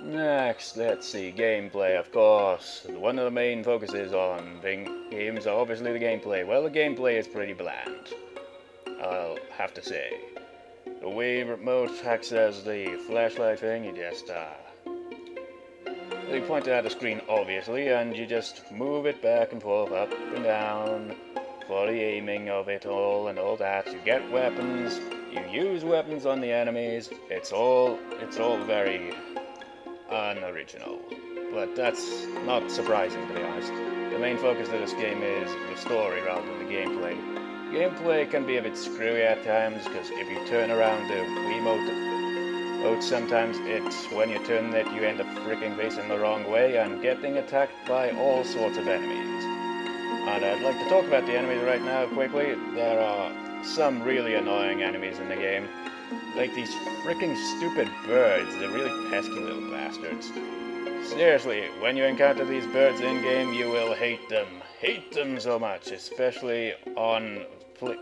Next, let's see, gameplay, of course. One of the main focuses on games are obviously the gameplay. Well, the gameplay is pretty bland, I'll have to say. The Wii remote acts as the flashlight thing. You just, they point it at the screen, obviously, and you just move it back and forth, up and down, for the aiming of it all and all that. You get weapons, you use weapons on the enemies. It's all very unoriginal, but that's not surprising, to be honest. The main focus of this game is the story rather than the gameplay. Gameplay can be a bit screwy at times, because if you turn around the Wiimote, sometimes it's when you turn it you end up freaking facing the wrong way and getting attacked by all sorts of enemies. And I'd like to talk about the enemies right now quickly. There are some really annoying enemies in the game. Like these freaking stupid birds, they're really pesky little bastards. Seriously, when you encounter these birds in-game, you will hate them. Hate them so much, especially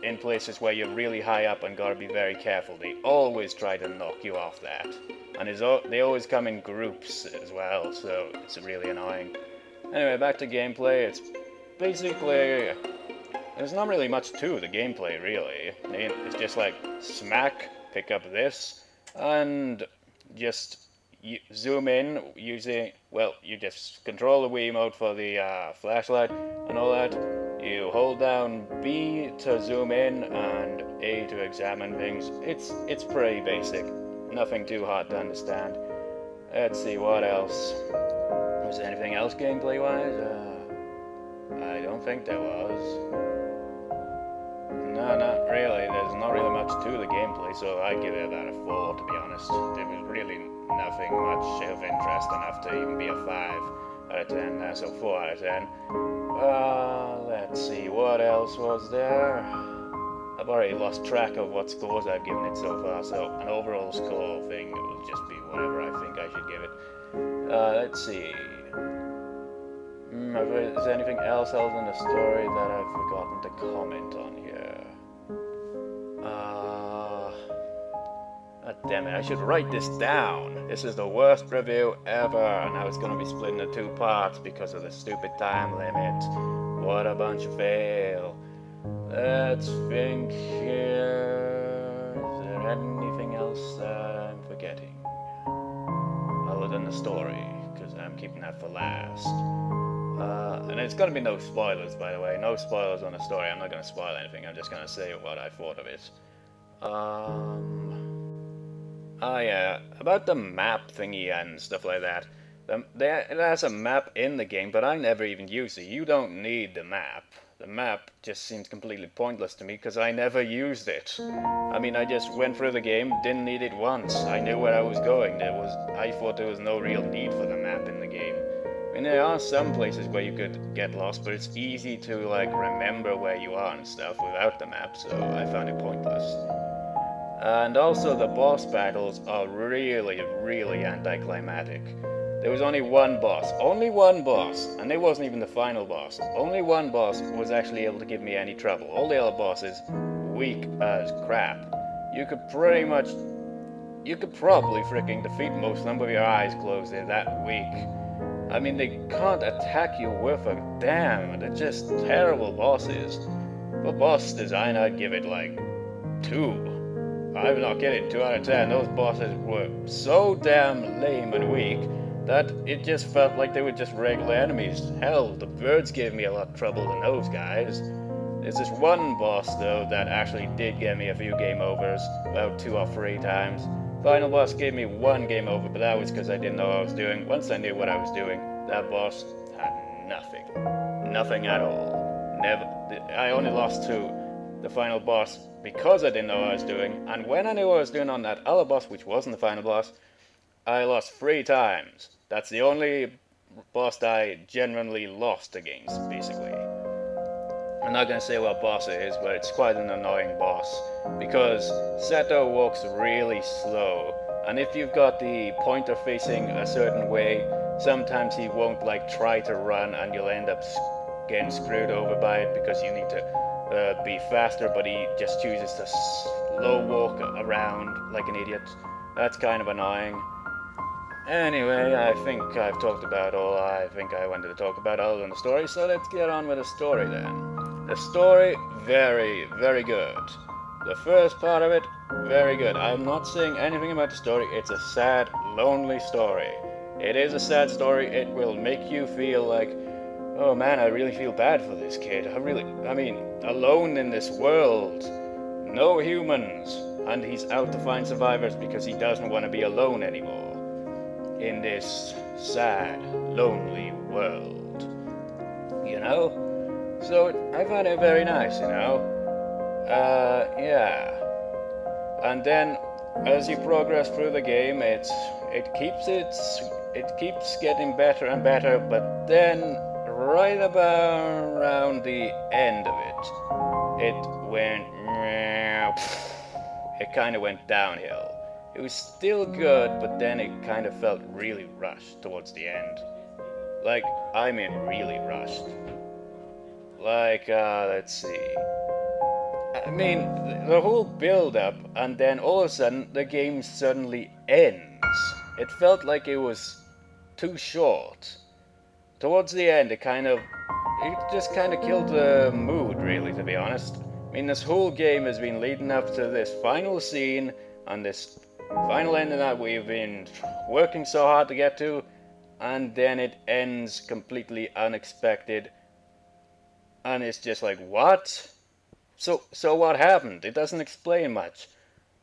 in places where you're really high up and gotta be very careful. They always try to knock you off that. And they always come in groups as well, so it's really annoying. Anyway, back to gameplay. It's basically... there's not really much to the gameplay, really. It's just like, smack, pick up this, and just zoom in using, well, you just control the Wiimote for the flashlight and all that. You hold down B to zoom in and A to examine things. It's pretty basic. Nothing too hard to understand. Let's see, what else? Was there anything else gameplay-wise? I don't think there was. No, not really. There's not really much to the gameplay, so I'd give it about a 4, to be honest. There was really nothing much of interest enough to even be a 5 out of 10, so 4 out of 10. Let's see, what else was there? I've already lost track of what scores I've given it so far, so an overall score thing will just be whatever I think I should give it. Let's see. Is there anything else in the story that I've forgotten to comment on here? God damn it, I should write this down. This is the worst review ever, and now it's gonna be split into 2 parts because of the stupid time limit. What a bunch of fail. Let's think here. Is there anything else I'm forgetting? Other than the story, because I'm keeping that for last. And it's gonna be no spoilers, by the way. No spoilers on the story. I'm not gonna spoil anything. I'm just gonna say what I thought of it. Oh yeah, about the map thingy and stuff like that. It has a map in the game, but I never even use it. You don't need the map. The map just seems completely pointless to me because I never used it. I mean, I just went through the game, didn't need it once. I knew where I was going. I thought there was no real need for the map in the game. I mean, there are some places where you could get lost, but it's easy to, like, remember where you are and stuff without the map, so I found it pointless. And also, the boss battles are really, really anticlimactic. There was only one boss, and it wasn't even the final boss. Only one boss was actually able to give me any trouble. All the other bosses, weak as crap. You could probably freaking defeat most of them with your eyes closed. They're that weak. I mean, they can't attack you worth a damn. They're just terrible bosses. For boss design, I'd give it like 2. I'm not kidding, 2 out of 10. Those bosses were so damn lame and weak that it just felt like they were just regular enemies. Hell, the birds gave me a lot of trouble than those guys. There's this one boss, though, that actually did get me a few game overs, about 2 or 3 times. Final boss gave me 1 game over, but that was because I didn't know what I was doing. Once I knew what I was doing, that boss had nothing. Nothing at all. Never. I only lost to the final boss because I didn't know what I was doing, and when I knew what I was doing on that other boss, which wasn't the final boss, I lost 3 times. That's the only boss I genuinely lost against, basically. I'm not going to say what boss it is, but it's quite an annoying boss, because Seto walks really slow, and if you've got the pointer facing a certain way, sometimes he won't like try to run and you'll end up getting screwed over by it because you need to be faster, but he just chooses to slow walk around like an idiot. That's kind of annoying. Anyway, I think I've talked about all I think I wanted to talk about other than the story, so let's get on with the story then. The story, very, very good. The first part of it, very good. I'm not saying anything about the story, it's a sad, lonely story. It is a sad story, it will make you feel like, oh man, I really feel bad for this kid. I mean, alone in this world. No humans. And he's out to find survivors because he doesn't want to be alone anymore. In this sad, lonely world. You know? So I found it very nice, you know? Yeah. And then, as you progress through the game, it keeps getting better and better, but then, right about around the end of it kind of went downhill. It was still good, but then it kind of felt really rushed towards the end. Like, I mean really rushed. Like, let's see. I mean, the whole build-up, and then all of a sudden, the game suddenly ends. It felt like it was too short. Towards the end, it just kind of killed the mood, really, to be honest. I mean, this whole game has been leading up to this final scene, and this final ending that we've been working so hard to get to, and then it ends completely unexpected, and it's just like, what? So what happened? It doesn't explain much.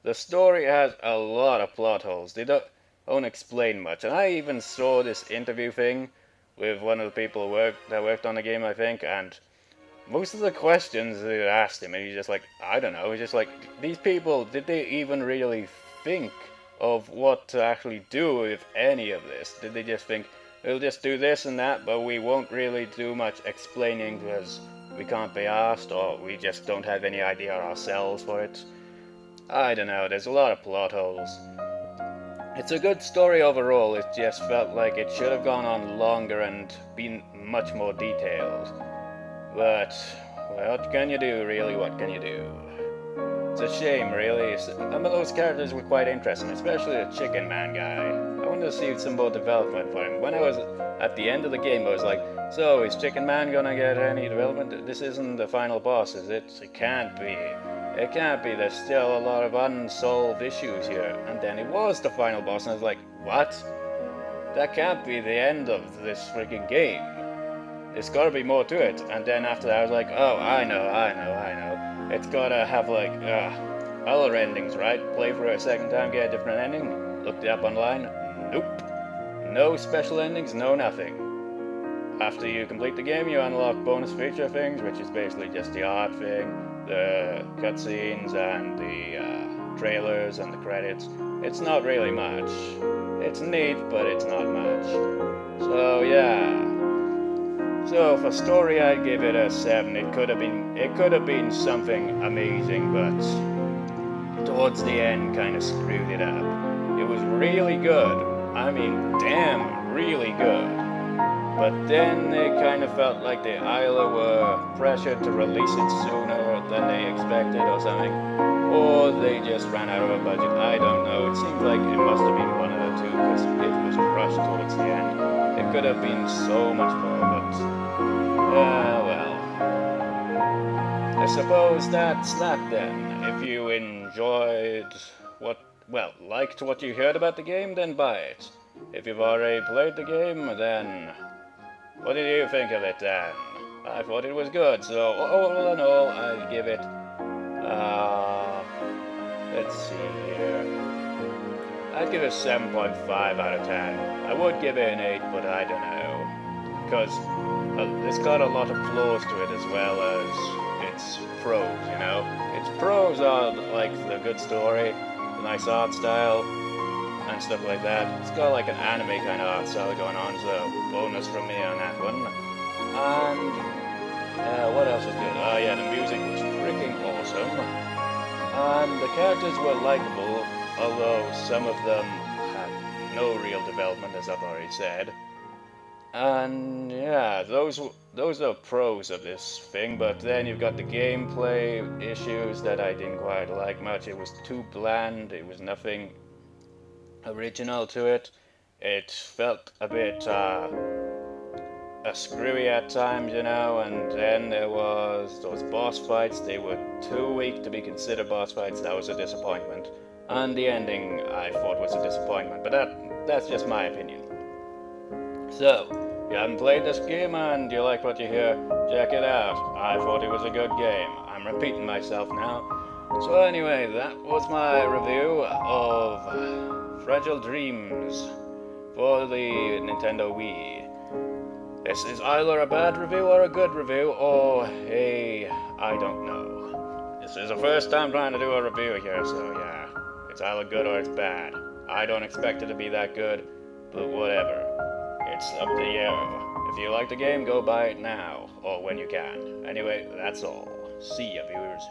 The story has a lot of plot holes. They don't explain much, and I even saw this interview thing with one of the people that worked on the game, I think, and most of the questions they asked him, and he's just like, I don't know, he's just like, these people, did they even really think of what to actually do with any of this? Did they just think, we'll just do this and that, but we won't really do much explaining because we can't be asked, or we just don't have any idea ourselves for it? I don't know, there's a lot of plot holes. It's a good story overall, it just felt like it should have gone on longer and been much more detailed. But, what can you do, really? What can you do? It's a shame, really. Some of those characters were quite interesting, especially the Chicken Man guy. I wanted to see some more development for him. When I was at the end of the game, I was like, so, is Chicken Man gonna get any development? This isn't the final boss, is it? It can't be. It can't be. There's still a lot of unsolved issues here. And then it was the final boss, and I was like, what? That can't be the end of this freaking game. There's gotta be more to it. And then after that I was like, oh, I know. It's gotta have like, other endings, right? Play for a second time, get a different ending. Looked it up online. Nope. No special endings, no nothing. After you complete the game, you unlock bonus feature things, which is basically just the art thing, the cutscenes, and the trailers and the credits. It's not really much. It's neat, but it's not much. So yeah. So for story, I'd give it a 7. It could have been something amazing, but towards the end, kind of screwed it up. It was really good. I mean, damn, really good. But then they kind of felt like they either were pressured to release it sooner than they expected or something, or they just ran out of a budget. I don't know. It seems like it must have been one of the two, because it was rushed towards the end. It could have been so much more, but well. I suppose that's that then. If you enjoyed liked what you heard about the game, then buy it. If you've already played the game, then what did you think of it then? I thought it was good, so all in all, I'd give it, let's see here. I'd give it 7.5 out of 10. I would give it an 8, but I don't know. Because it's got a lot of flaws to it as well as its pros, you know? Its pros are like the good story, the nice art style, and stuff like that. It's got like an anime kind of art style going on, so bonus from me on that one. And what else was good? Oh yeah, the music was freaking awesome. And the characters were likable, although some of them had no real development, as I've already said. And yeah, those are pros of this thing, but then you've got the gameplay issues that I didn't quite like much. It was too bland, it was nothing original to it. It felt a bit screwy at times, you know, and then there was those boss fights. They were too weak to be considered boss fights. That was a disappointment. And the ending, I thought, was a disappointment, but that's just my opinion. So, if you haven't played this game and you like what you hear, check it out. I thought it was a good game. I'm repeating myself now. So anyway, that was my review of Fragile Dreams for the Nintendo Wii. This is either a bad review or a good review, or I don't know. This is the first time trying to do a review here, so yeah. It's either good or it's bad. I don't expect it to be that good, but whatever. It's up to you. If you like the game, go buy it now, or when you can. Anyway, that's all. See ya, viewers.